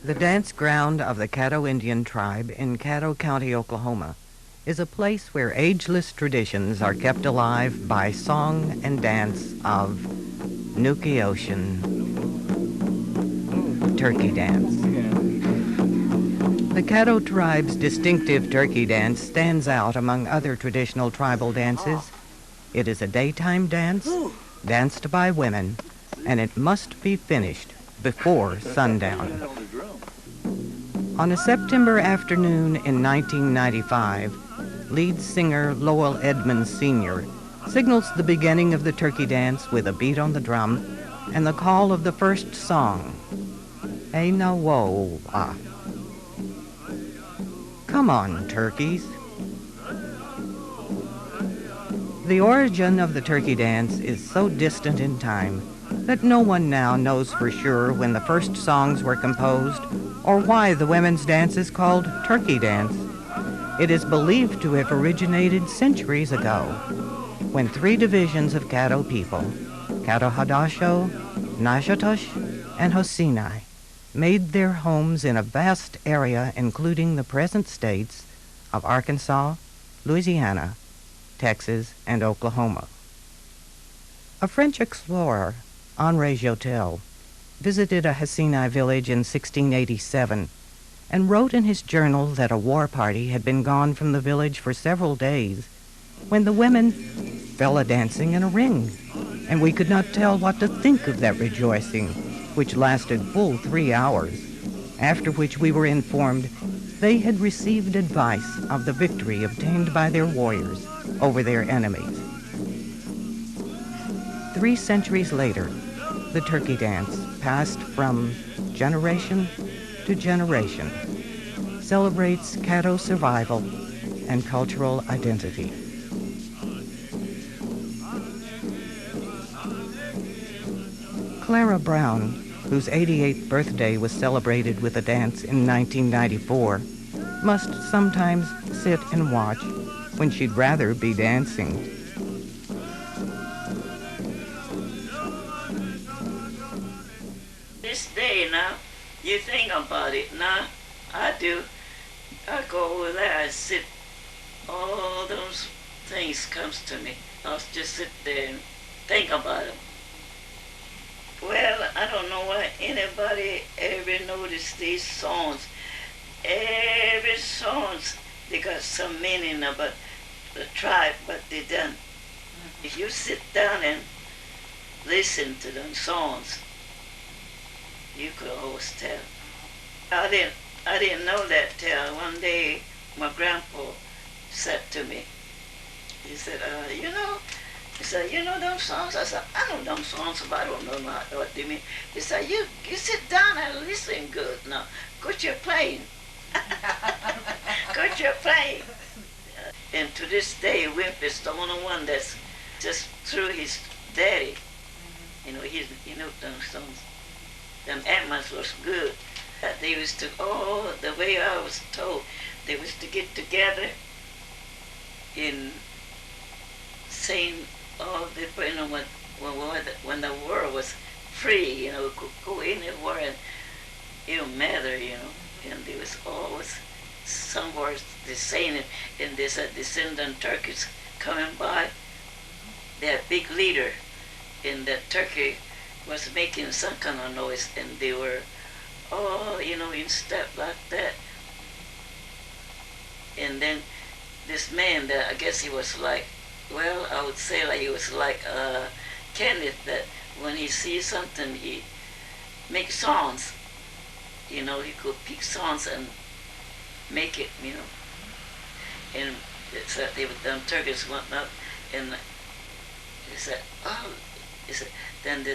The dance ground of the Caddo Indian tribe in Caddo County, Oklahoma, is a place where ageless traditions are kept alive by song and dance of Nuki Ocean Turkey Dance. The Caddo tribe's distinctive turkey dance stands out among other traditional tribal dances. It is a daytime dance, danced by women, and it must be finished before sundown. On a September afternoon in 1995, lead singer Lowell Edmonds Sr. signals the beginning of the turkey dance with a beat on the drum and the call of the first song, Einawoa. Come on, turkeys. The origin of the turkey dance is so distant in time that no one now knows for sure when the first songs were composed or why the women's dance is called turkey dance. It is believed to have originated centuries ago when three divisions of Caddo people, Caddo Hadasho, Nashatosh, and Hosinai, made their homes in a vast area including the present states of Arkansas, Louisiana, Texas, and Oklahoma. A French explorer, Henri Joutel, visited a Hosinai village in 1687 and wrote in his journal that a war party had been gone from the village for several days when the women fell a-dancing in a ring, and we could not tell what to think of that rejoicing, which lasted full 3 hours, after which we were informed they had received advice of the victory obtained by their warriors over their enemies. 3 centuries later, the turkey dance passed from generation to generation, celebrates Caddo survival and cultural identity. Clara Brown, whose 88th birthday was celebrated with a dance in 1994, must sometimes sit and watch when she'd rather be dancing. This day now, you think about it now, I do. I go over there, I sit, all those things comes to me. I'll just sit there and think about them. Well, I don't know why anybody ever noticed these songs. Every songs, they got some meaning about the tribe, what they done. If you sit down and listen to them songs, you could always tell. I didn't know that till one day my grandpa said to me, he said, he said, you know them songs? I said, I know them songs, but I don't know what they mean. He said, you sit down and listen good now. Quit your playing. Quit your playing. And to this day, Wimp is the only one that's just through his daddy. You know, he knew them songs. Them Edmonds was good. They used to, the way I was told, they used to get together in saying all the, when the world was free, could go anywhere and it don't matter, and there was always somewhere they saying it, and there's a descendant Turkeys coming by. Their big leader in that turkey was making some kind of noise, and they were in step like that. And then this man that I guess he was like, well, I would say like he was like Kenneth, that when he sees something, he makes songs. He could pick songs and make it, And so they would, them turkeys went up, and he said, he said, then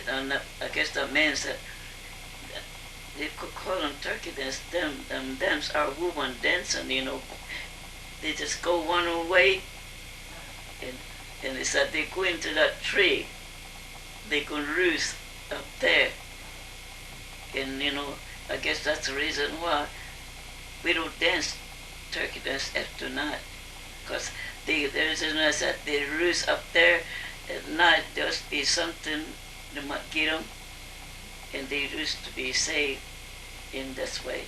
I guess the man said, they could call them turkey dance, them dance are woman dancing, They just go one way, and they said they go into that tree, they can roost up there. And I guess that's the reason why we don't dance turkey dance after night, because the reason is that they roost up there at night. There's be something that might get them, and they used to be saved. in this way.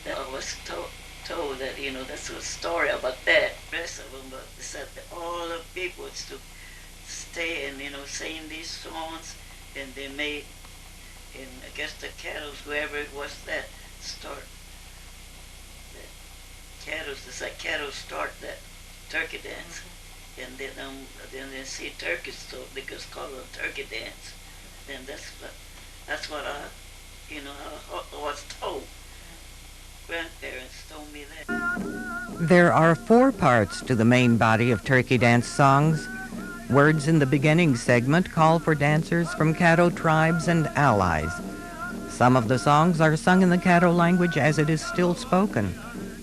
I was told that, that's a story about that. The rest of them, but they said that all the people to stay and, sing these songs, and they made, and I guess the Caddos, whoever it was that start, that Caddos, it's like Caddos start that turkey dance. Mm-hmm. And then they see turkeys, so they just call it a turkey dance. And that's what I was told. Grandparents told me that. There are 4 parts to the main body of turkey dance songs. Words in the beginning segment call for dancers from Caddo tribes and allies. Some of the songs are sung in the Caddo language as it is still spoken,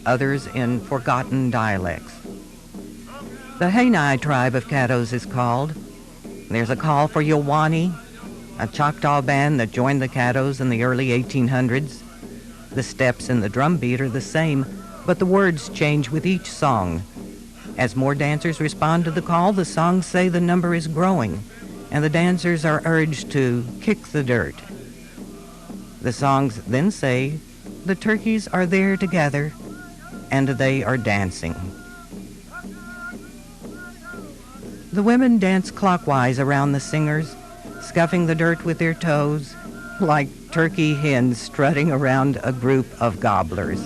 others in forgotten dialects. The Hainai tribe of Caddos is called. There's a call for Yowani, a Choctaw band that joined the Caddos in the early 1800s. The steps and the drum beat are the same, but the words change with each song. As more dancers respond to the call, the songs say the number is growing, and the dancers are urged to kick the dirt. The songs then say, the turkeys are there together, and they are dancing. The women dance clockwise around the singers, scuffing the dirt with their toes, like turkey hens strutting around a group of gobblers.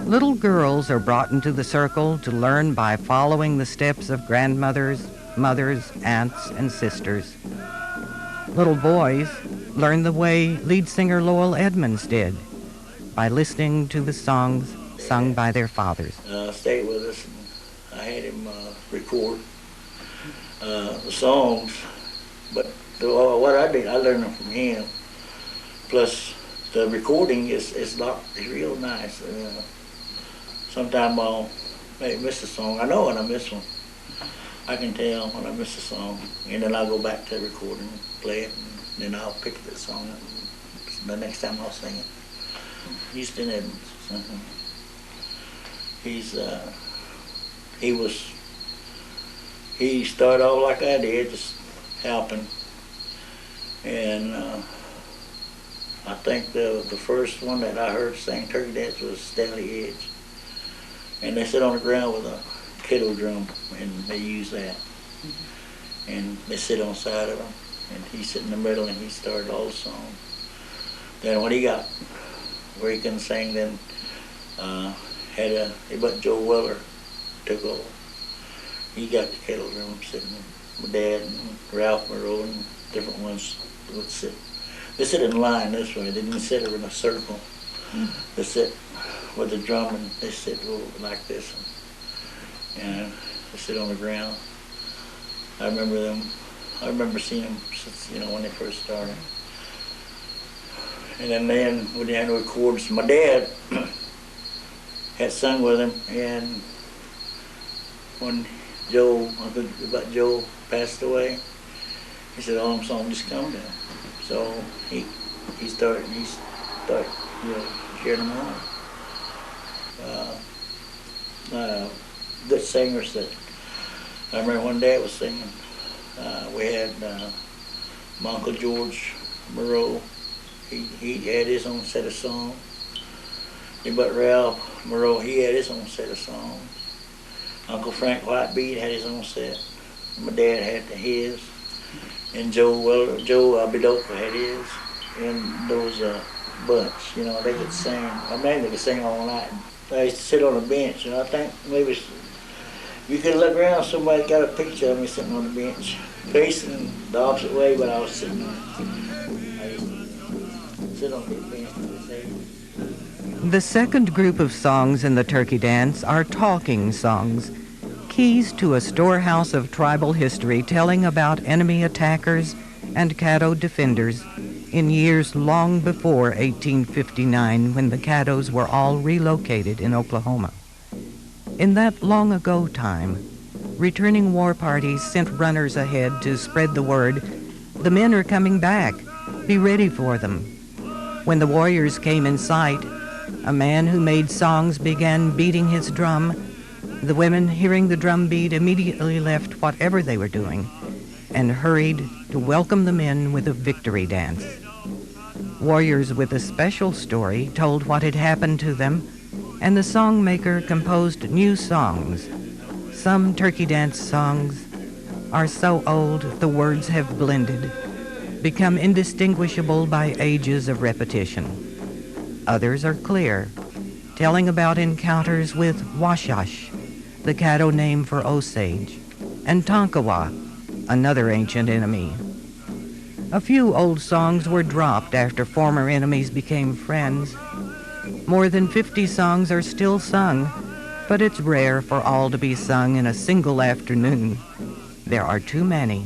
Little girls are brought into the circle to learn by following the steps of grandmothers, mothers, aunts, and sisters. Little boys learn the way lead singer Lowell Edmonds did, by listening to the songs sung by their fathers. Stayed with us, and I had him record the songs, but what I did, I learned them from him. Plus, the recording is real nice. Sometimes I'll miss a song. I know when I miss one. I can tell when I miss a song, and then I'll go back to the recording and play it, and then I'll pick the song up. The next time I'll sing it. Houston Edmonds. He started off like I did, just helping, and I think the first one that I heard sing turkey dance was Stanley Edge. And they sit on the ground with a kettle drum, and they use that. Mm-hmm. And they sit on the side of him, and he sit in the middle, and he started all the songs. Then when he got where he couldn't sing, then but Joe Weller took over. He got the kettle drum sitting. My dad and Ralph Monroe and different ones would sit. They sit in line this way. They didn't sit in a circle. Mm-hmm. They sit with the drum, and they sit like this, and they sit on the ground. I remember seeing them since, when they first started. And then when they had to record, my dad had sung with him, and when Joe passed away, he said, all them songs just come to him. So he started sharing them on. Good singers that I remember one day I was singing. We had my Uncle George Moreau. He had his own set of songs. But Ralph Moreau, he had his own set of songs. Uncle Frank Whitebeard had his own set. My dad had his. And Joe Abidoka had his. And those bunch, they could sing. I mean, they could sing all night. I used to sit on a bench, and I think maybe you could look around, somebody got a picture of me sitting on the bench, facing the opposite way, but I was sitting on it. I used to sit on the bench. The second group of songs in the turkey dance are talking songs, keys to a storehouse of tribal history telling about enemy attackers and Caddo defenders in years long before 1859 when the Caddos were all relocated in Oklahoma. In that long ago time, returning war parties sent runners ahead to spread the word, "The men are coming back. Be ready for them." When the warriors came in sight, a man who made songs began beating his drum. The women, hearing the drum beat, immediately left whatever they were doing and hurried to welcome the men with a victory dance. Warriors with a special story told what had happened to them, and the songmaker composed new songs. Some turkey dance songs are so old the words have blended, become indistinguishable by ages of repetition. Others are clear, telling about encounters with Washash, the Caddo name for Osage, and Tonkawa, another ancient enemy. A few old songs were dropped after former enemies became friends. More than 50 songs are still sung, but it's rare for all to be sung in a single afternoon. There are too many,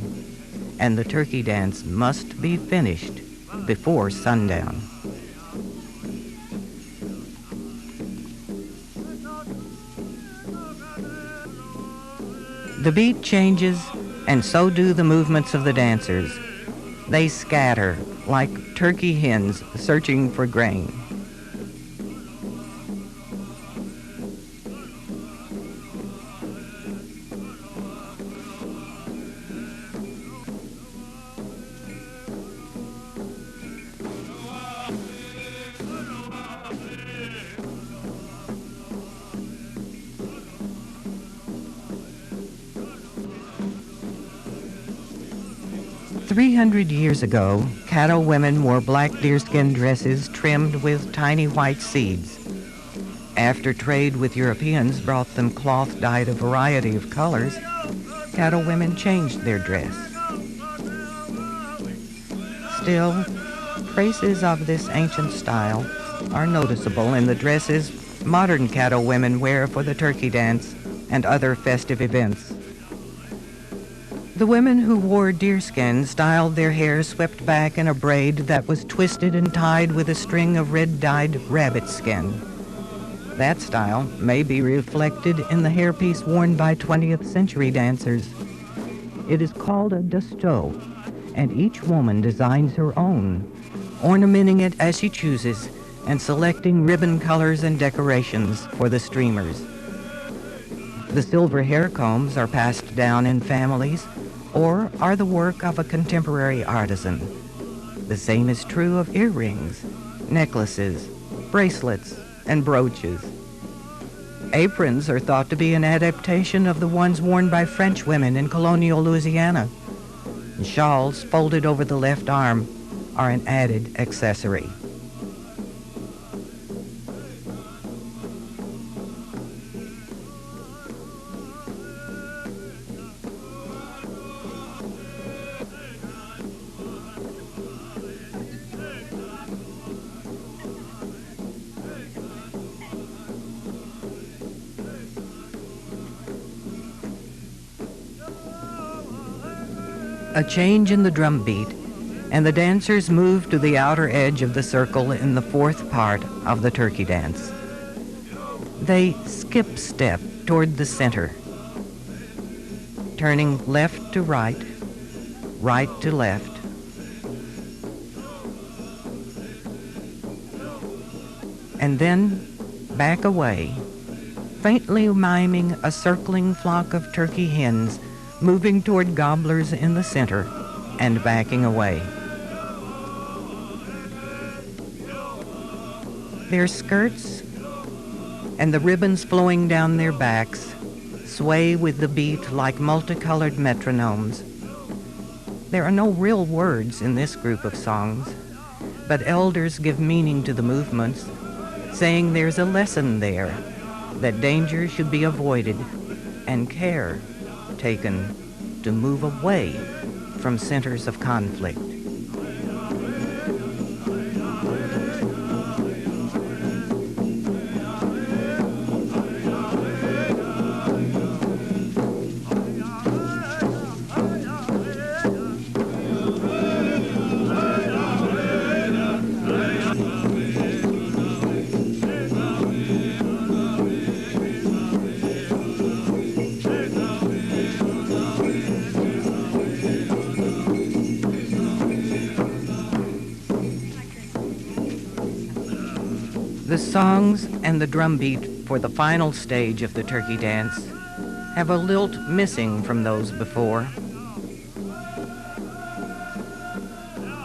and the turkey dance must be finished before sundown. The beat changes, and so do the movements of the dancers. They scatter like turkey hens searching for grain. "300 years ago, Caddo women wore black deerskin dresses trimmed with tiny white seeds. After trade with Europeans brought them cloth dyed a variety of colors, Caddo women changed their dress. Still, traces of this ancient style are noticeable in the dresses modern Caddo women wear for the turkey dance and other festive events. The women who wore deerskin styled their hair swept back in a braid that was twisted and tied with a string of red-dyed rabbit skin. That style may be reflected in the hairpiece worn by 20th century dancers. It is called a dusteau, and each woman designs her own, ornamenting it as she chooses and selecting ribbon colors and decorations for the streamers. The silver hair combs are passed down in families or are the work of a contemporary artisan. The same is true of earrings, necklaces, bracelets, and brooches. Aprons are thought to be an adaptation of the ones worn by French women in colonial Louisiana. Shawls folded over the left arm are an added accessory. A change in the drum beat, and the dancers move to the outer edge of the circle in the fourth part of the turkey dance. They skip step toward the center, turning left to right, right to left. And then back away, faintly miming a circling flock of turkey hens moving toward gobblers in the center and backing away. Their skirts and the ribbons flowing down their backs sway with the beat like multicolored metronomes. There are no real words in this group of songs, but elders give meaning to the movements, saying there's a lesson there, that danger should be avoided and care taken to move away from centers of conflict. songs and the drum beat for the final stage of the turkey dance have a lilt missing from those before.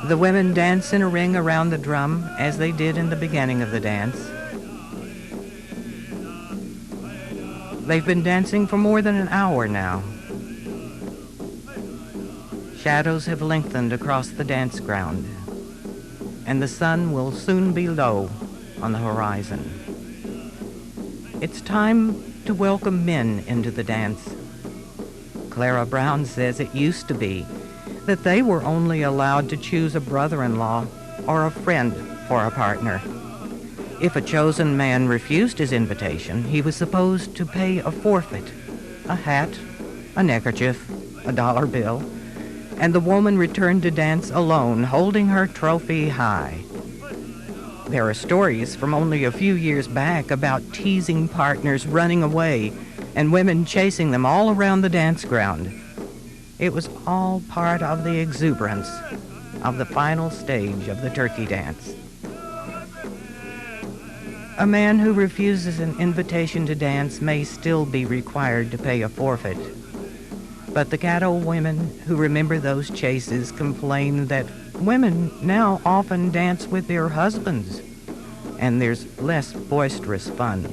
The women dance in a ring around the drum as they did in the beginning of the dance. They've been dancing for more than an hour now. Shadows have lengthened across the dance ground, and the sun will soon be low on the horizon. It's time to welcome men into the dance. Clara Brown says it used to be that they were only allowed to choose a brother-in-law or a friend for a partner. If a chosen man refused his invitation, he was supposed to pay a forfeit, a hat, a neckerchief, a dollar bill, and the woman returned to dance alone, holding her trophy high. There are stories from only a few years back about teasing partners running away and women chasing them all around the dance ground. It was all part of the exuberance of the final stage of the turkey dance. A man who refuses an invitation to dance may still be required to pay a forfeit. But the Caddo women who remember those chases complain that women now often dance with their husbands, and there's less boisterous fun.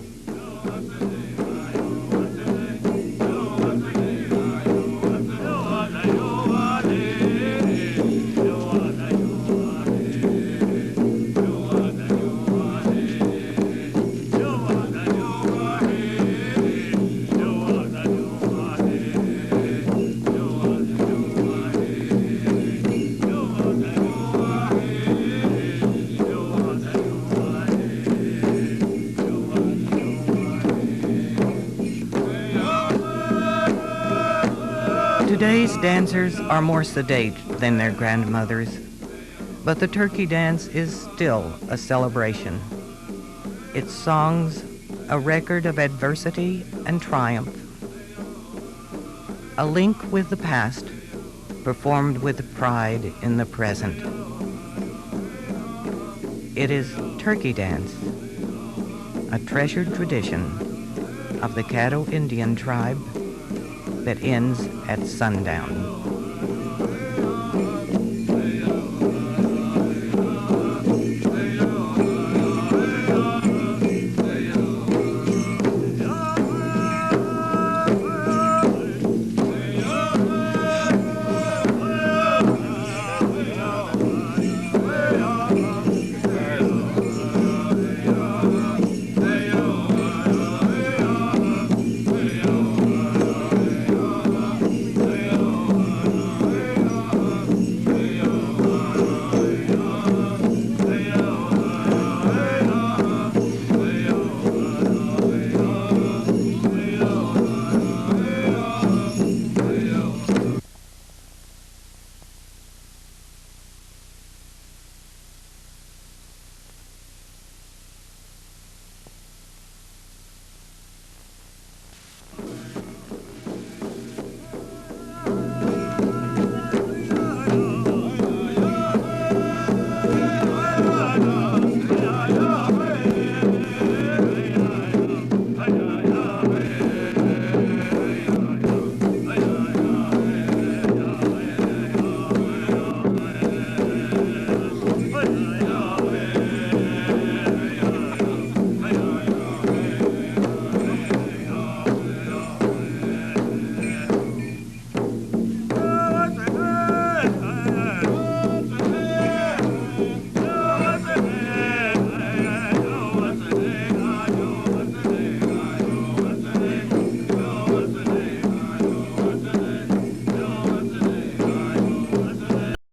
Today's dancers are more sedate than their grandmothers, but the turkey dance is still a celebration. Its songs a record of adversity and triumph, a link with the past, performed with pride in the present. It is turkey dance, a treasured tradition of the Caddo Indian tribe that ends at sundown.